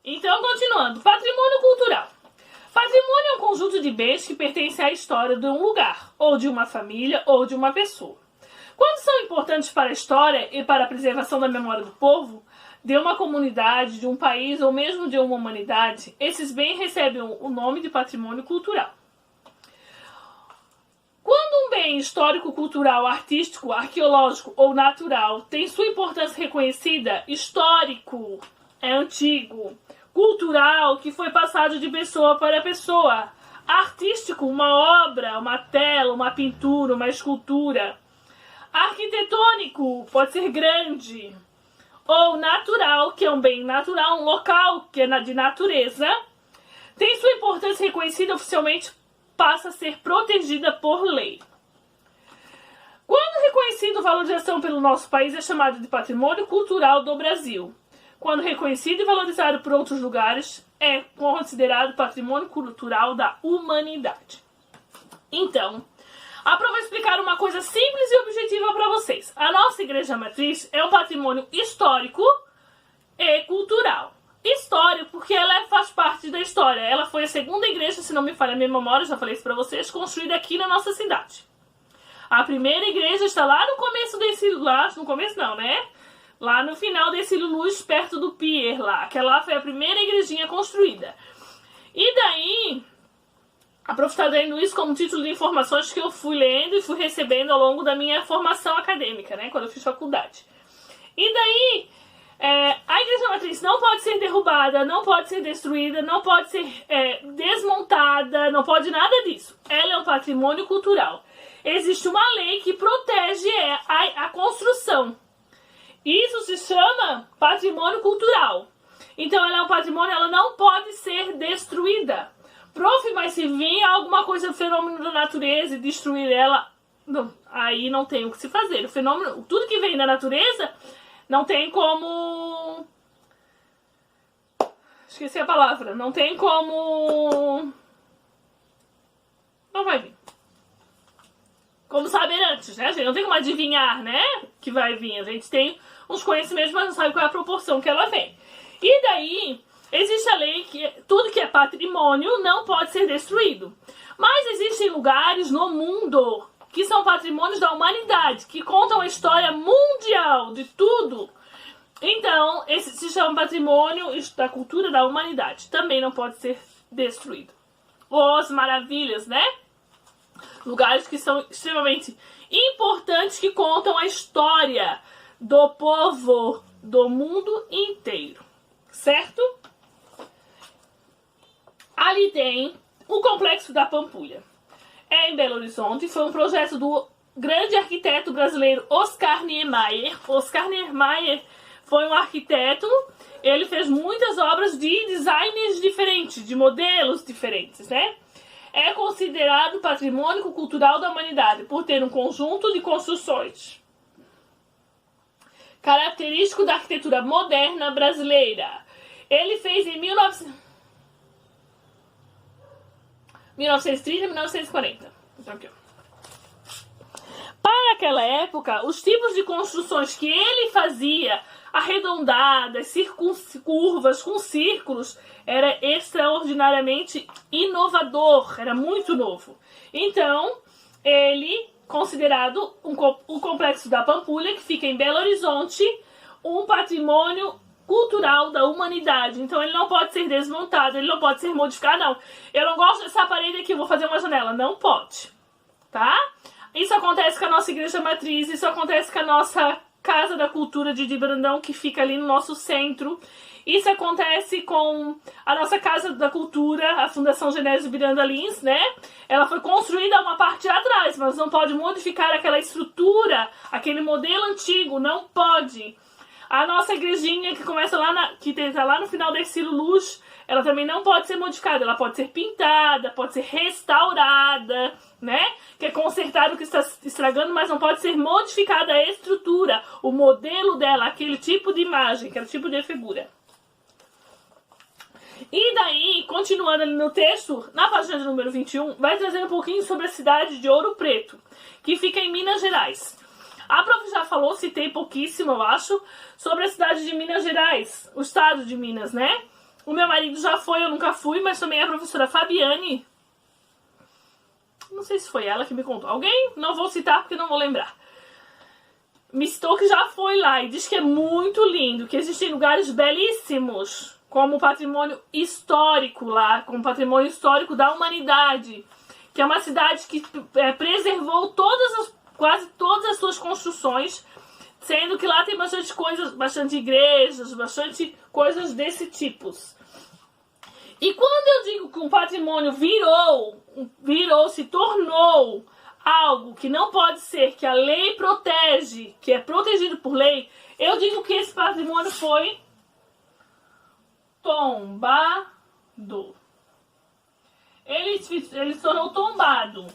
Então, continuando. Patrimônio cultural. Patrimônio é um conjunto de bens que pertencem à história de um lugar, ou de uma família, ou de uma pessoa. Quando são importantes para a história e para a preservação da memória do povo, de uma comunidade, de um país ou mesmo de uma humanidade, esses bens recebem o nome de patrimônio cultural. Quando um bem histórico, cultural, artístico, arqueológico ou natural tem sua importância reconhecida, histórico é antigo, cultural, que foi passado de pessoa para pessoa, artístico, uma obra, uma tela, uma pintura, uma escultura, arquitetônico, pode ser grande, ou natural, que é um bem natural, um local que é de natureza, tem sua importância reconhecida oficialmente, passa a ser protegida por lei. Quando reconhecido valorização pelo nosso país é chamado de patrimônio cultural do Brasil. Quando reconhecido e valorizado por outros lugares é considerado patrimônio cultural da humanidade. Então, aproveito explicar uma coisa simples e objetiva para vocês. A nossa igreja matriz é um patrimônio histórico e cultural. História, porque ela faz parte da história. Ela foi a segunda igreja, se não me falha a minha memória, já falei isso para vocês, construída aqui na nossa cidade. A primeira igreja está lá no começo desse... Lá no começo não, né? Lá no final desse Luz, perto do Pier lá. Aquela foi a primeira igrejinha construída. E daí, a prof. está dando isso como título de informações que eu fui lendo e fui recebendo ao longo da minha formação acadêmica, né? Quando eu fiz faculdade. E daí... a igreja matriz não pode ser derrubada, não pode ser destruída, não pode ser desmontada, não pode nada disso. Ela é um patrimônio cultural. Existe uma lei que protege a construção. Isso se chama patrimônio cultural. Então ela é um patrimônio, ela não pode ser destruída. Prof, mas se vir alguma coisa, fenômeno da natureza e destruir ela, não, aí não tem o que se fazer. O fenômeno, tudo que vem da natureza... Não tem como... Esqueci a palavra. Não tem como... Não vai vir. Como saber antes, né? A gente não tem como adivinhar, né? Que vai vir. A gente tem uns conhecimentos, mas não sabe qual é a proporção que ela vem. E daí, existe a lei que tudo que é patrimônio não pode ser destruído. Mas existem lugares no mundo... que são patrimônios da humanidade, que contam a história mundial de tudo. Então, esse se chama patrimônio da cultura da humanidade. Também não pode ser destruído. Os maravilhas, né? Lugares que são extremamente importantes, que contam a história do povo do mundo inteiro. Certo? Ali tem o Complexo da Pampulha. Em Belo Horizonte, foi um projeto do grande arquiteto brasileiro Oscar Niemeyer. Oscar Niemeyer foi um arquiteto, ele fez muitas obras de designs diferentes, de modelos diferentes, né? É considerado patrimônio cultural da humanidade por ter um conjunto de construções característico da arquitetura moderna brasileira. Ele fez em 1930 e 1940. Aqui, ó. Para aquela época, os tipos de construções que ele fazia, arredondadas, curvas, com círculos, era extraordinariamente inovador, era muito novo. Então, ele, considerado o Complexo da Pampulha, que fica em Belo Horizonte, um patrimônio cultural da humanidade. Então ele não pode ser desmontado, ele não pode ser modificado, não. Eu não gosto dessa parede aqui, vou fazer uma janela. Não pode, tá? Isso acontece com a nossa igreja matriz, isso acontece com a nossa Casa da Cultura de Brandão, que fica ali no nosso centro. Isso acontece com a nossa Casa da Cultura, a Fundação Genésio Miranda Lins, né? Ela foi construída uma parte atrás, mas não pode modificar aquela estrutura, aquele modelo antigo, não pode. A nossa igrejinha que começa lá, que está lá no final da Ciro Luz, ela também não pode ser modificada, ela pode ser pintada, pode ser restaurada, né? Que é consertar o que está estragando, mas não pode ser modificada a estrutura, o modelo dela, aquele tipo de imagem, aquele tipo de figura. E daí, continuando ali no texto, na página de número 21, vai trazer um pouquinho sobre a cidade de Ouro Preto, que fica em Minas Gerais. A prof já falou, citei pouquíssimo, eu acho, sobre a cidade de Minas Gerais, o estado de Minas, né? O meu marido já foi, eu nunca fui, mas também a professora Fabiane, não sei se foi ela que me contou. Alguém? Não vou citar porque não vou lembrar. Me citou que já foi lá e diz que é muito lindo, que existem lugares belíssimos, como patrimônio histórico lá, como patrimônio histórico da humanidade, que é uma cidade que preservou quase todas as suas construções, sendo que lá tem bastante coisas, bastante igrejas, bastante coisas desse tipo. E quando eu digo que um patrimônio se tornou algo que não pode ser, que a lei protege, que é protegido por lei, eu digo que esse patrimônio foi tombado. Ele se tornou tombado.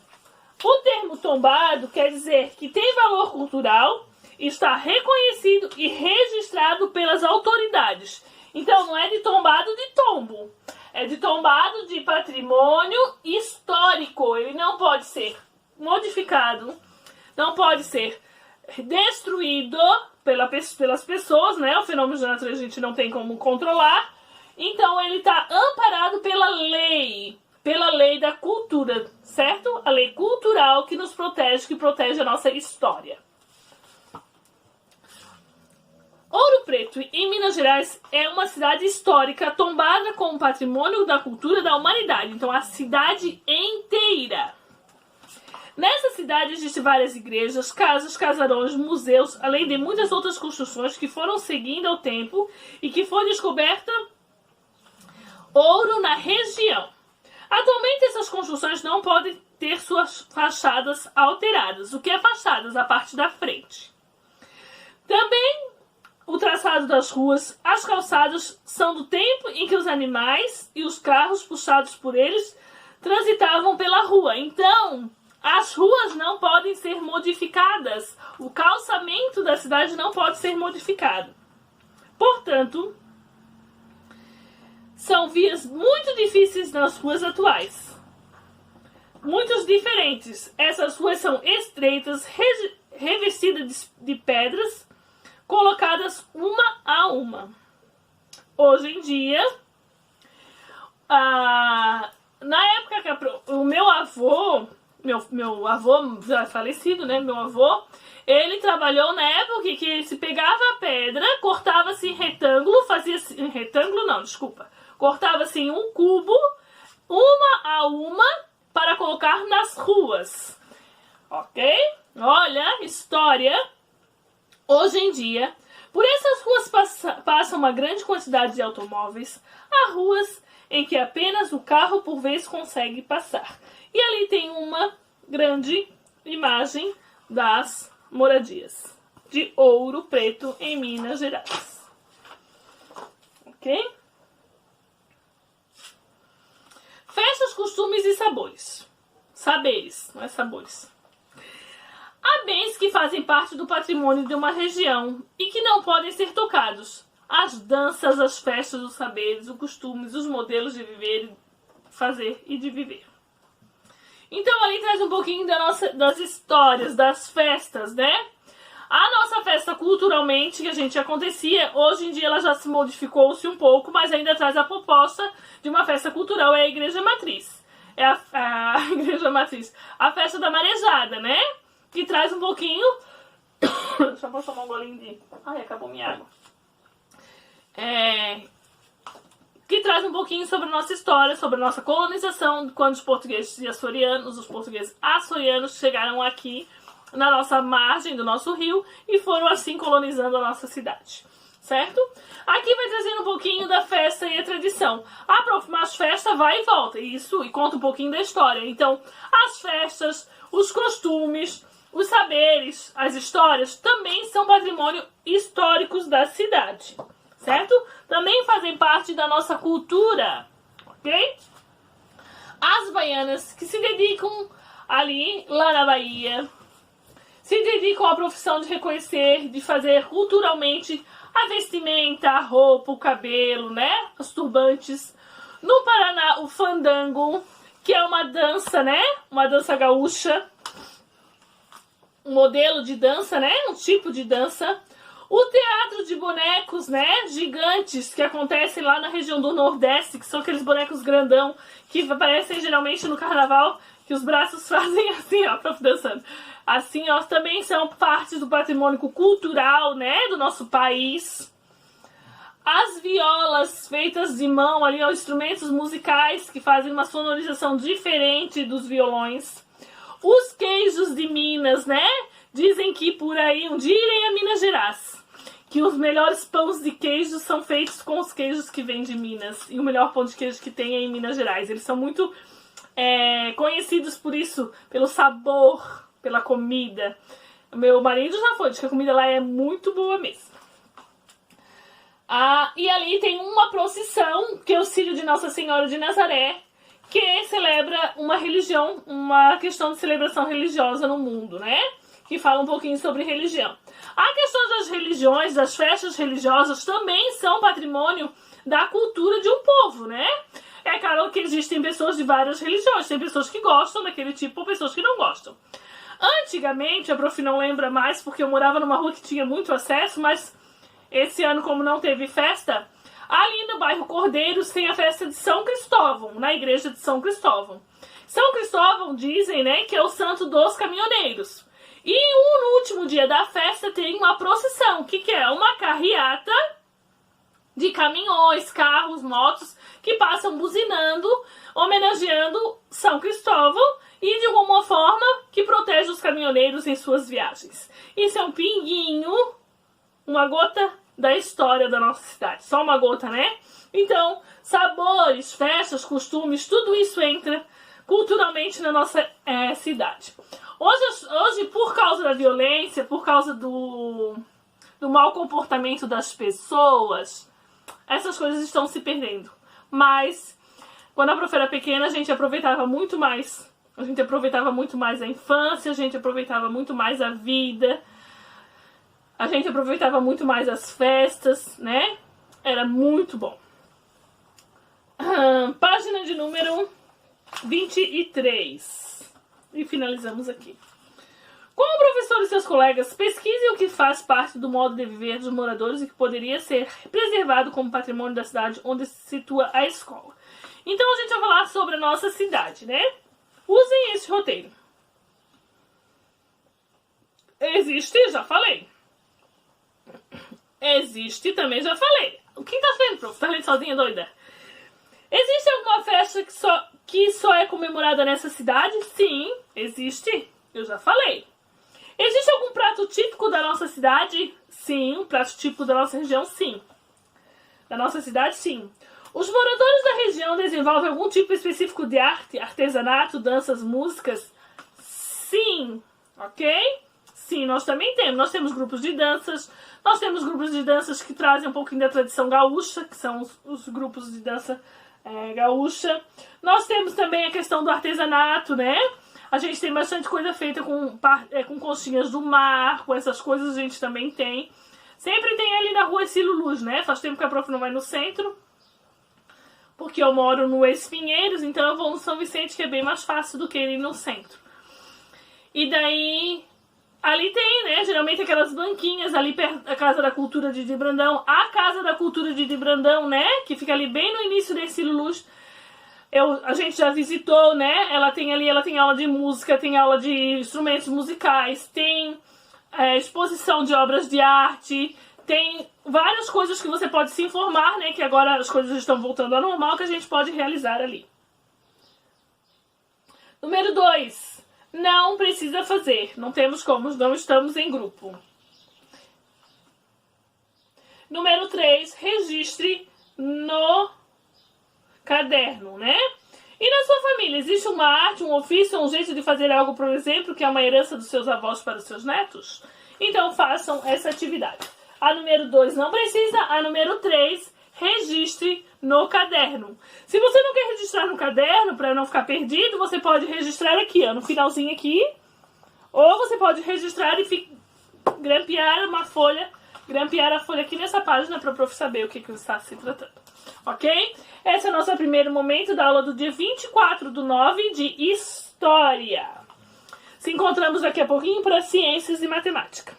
O termo tombado quer dizer que tem valor cultural, está reconhecido e registrado pelas autoridades. Então não é de tombado de tombo, é de tombado de patrimônio histórico. Ele não pode ser modificado, não pode ser destruído pelas pessoas, né? O fenômeno da natureza a gente não tem como controlar. Então ele está amparado pela lei da cultura, certo? A lei cultural que nos protege, que protege a nossa história. Ouro Preto, em Minas Gerais, é uma cidade histórica tombada como patrimônio da cultura da humanidade. Então, a cidade inteira. Nessa cidade existem várias igrejas, casas, casarões, museus, além de muitas outras construções que foram seguindo ao tempo e que foi descoberta ouro na região. Atualmente, essas construções não podem ter suas fachadas alteradas. O que é fachadas? A parte da frente. Também o traçado das ruas, as calçadas são do tempo em que os animais e os carros puxados por eles transitavam pela rua. Então, as ruas não podem ser modificadas. O calçamento da cidade não pode ser modificado. Portanto, são vias muito difíceis nas ruas atuais. Muitos diferentes. Essas ruas são estreitas, revestidas de pedras, colocadas uma a uma. Hoje em dia, na época que o meu avô já falecido, né? Meu avô, ele trabalhou na época que se pegava a pedra, cortava-se em retângulo, cortava-se em um cubo, uma a uma, para colocar nas ruas. Ok? Olha, história. Hoje em dia, por essas ruas passa uma grande quantidade de automóveis. Há ruas em que apenas o carro por vez consegue passar. E ali tem uma grande imagem das moradias de Ouro Preto, em Minas Gerais. Ok? Festas, costumes e sabores. Saberes, não é sabores. Há bens que fazem parte do patrimônio de uma região e que não podem ser tocados. As danças, as festas, os saberes, os costumes, os modelos de viver, fazer e de viver. Então ali traz um pouquinho das histórias, das festas, né? A nossa festa culturalmente que a gente acontecia, hoje em dia ela já se modificou-se um pouco, mas ainda traz a proposta de uma festa cultural, é a Igreja Matriz. É a Igreja Matriz. A festa da Marejada, né? Que traz um pouquinho... Deixa eu tomar um golinho de... Ai, acabou minha água. Que traz um pouquinho sobre a nossa história, sobre a nossa colonização, quando os portugueses açorianos chegaram aqui na nossa margem do nosso rio e foram assim colonizando a nossa cidade. Certo? Aqui vai trazendo um pouquinho da festa e a tradição. Mas festa vai e volta, isso, e conta um pouquinho da história. Então, as festas, os costumes, os saberes, as histórias também são patrimônio históricos da cidade, certo? Também fazem parte da nossa cultura, ok? As baianas que se dedicam ali, lá na Bahia, se dedicam à profissão de reconhecer, de fazer culturalmente a vestimenta, a roupa, o cabelo, né? Os turbantes. No Paraná, o fandango, que é uma dança, né? Uma dança gaúcha. Um modelo de dança, né? Um tipo de dança. O teatro de bonecos, né, gigantes, que acontecem lá na região do Nordeste, que são aqueles bonecos grandão, que aparecem geralmente no carnaval, que os braços fazem assim, ó, dançando. Assim, ó, também são partes do patrimônio cultural, né, do nosso país. As violas feitas de mão ali, ó, instrumentos musicais que fazem uma sonorização diferente dos violões. Os queijos de Minas, né? Dizem que por aí um dia irei a Minas Gerais. Que os melhores pães de queijo são feitos com os queijos que vêm de Minas. E o melhor pão de queijo que tem é em Minas Gerais. Eles são muito conhecidos por isso, pelo sabor, pela comida. Meu marido já foi, diz que a comida lá é muito boa mesmo. E ali tem uma procissão, que é o Círio de Nossa Senhora de Nazaré, que celebra uma religião, uma questão de celebração religiosa no mundo, né? Que fala um pouquinho sobre religião. A questão das religiões, das festas religiosas, também são patrimônio da cultura de um povo, né? É claro que existem pessoas de várias religiões, tem pessoas que gostam daquele tipo ou pessoas que não gostam. Antigamente, a Prof não lembra mais, porque eu morava numa rua que tinha muito acesso, mas esse ano, como não teve festa, ali no bairro Cordeiros tem a festa de São Cristóvão, na igreja de São Cristóvão. São Cristóvão dizem, né, que é o santo dos caminhoneiros. E no último dia da festa tem uma procissão, que é uma carreata de caminhões, carros, motos, que passam buzinando, homenageando São Cristóvão e de alguma forma que protege os caminhoneiros em suas viagens. Isso é um pinguinho, uma gota da história da nossa cidade. Só uma gota, né? Então, sabores, festas, costumes, tudo isso entra culturalmente na nossa cidade. Hoje, por causa da violência, por causa do mau comportamento das pessoas, essas coisas estão se perdendo. Mas, quando a Prof era pequena, a gente aproveitava muito mais. A gente aproveitava muito mais a infância, a gente aproveitava muito mais a vida. A gente aproveitava muito mais as festas, né? Era muito bom. Página de número 23. E finalizamos aqui. Como o professor e seus colegas pesquisem o que faz parte do modo de viver dos moradores e que poderia ser preservado como patrimônio da cidade onde se situa a escola. Então a gente vai falar sobre a nossa cidade, né? Usem esse roteiro. Existe, já falei. Existe, também já falei. Quem tá lendo, prof? Tá lendo sozinha, doida? Existe alguma festa que só é comemorada nessa cidade? Sim, existe. Eu já falei. Existe algum prato típico da nossa cidade? Sim. Um prato típico da nossa região? Sim. Da nossa cidade? Sim. Os moradores da região desenvolvem algum tipo específico de arte, artesanato, danças, músicas? Sim. Ok? Sim, nós também temos. Nós temos grupos de danças. Nós temos grupos de danças que trazem um pouquinho da tradição gaúcha, que são os grupos de dança gaúcha. Nós temos também a questão do artesanato, né? A gente tem bastante coisa feita com conchinhas do mar, com essas coisas a gente também tem. Sempre tem ali na rua Cílio Luz, né? Faz tempo que a Prof não vai no centro, porque eu moro no Espinheiros, então eu vou no São Vicente, que é bem mais fácil do que ir no centro. E daí, ali tem, né, geralmente aquelas banquinhas ali perto da Casa da Cultura de Brandão. A Casa da Cultura de Brandão, né, que fica ali bem no início desse Luz. A gente já visitou, né, ela tem aula de música, tem aula de instrumentos musicais, tem exposição de obras de arte, tem várias coisas que você pode se informar, né, que agora as coisas estão voltando ao normal, que a gente pode realizar ali. Número 2. Não precisa fazer. Não temos como, não estamos em grupo. Número 3. Registre no caderno, né? E na sua família, existe uma arte, um ofício, um jeito de fazer algo, por exemplo, que é uma herança dos seus avós para os seus netos? Então façam essa atividade. A número 2 não precisa. A número 3, registre no caderno. Se você não quer registrar no caderno, para não ficar perdido, você pode registrar aqui, ó, no finalzinho aqui. Ou você pode registrar e grampear a folha aqui nessa página para o prof saber o que está se tratando. Ok? Esse é o nosso primeiro momento da aula do dia 24/9 de História. Se encontramos daqui a pouquinho para Ciências e Matemática.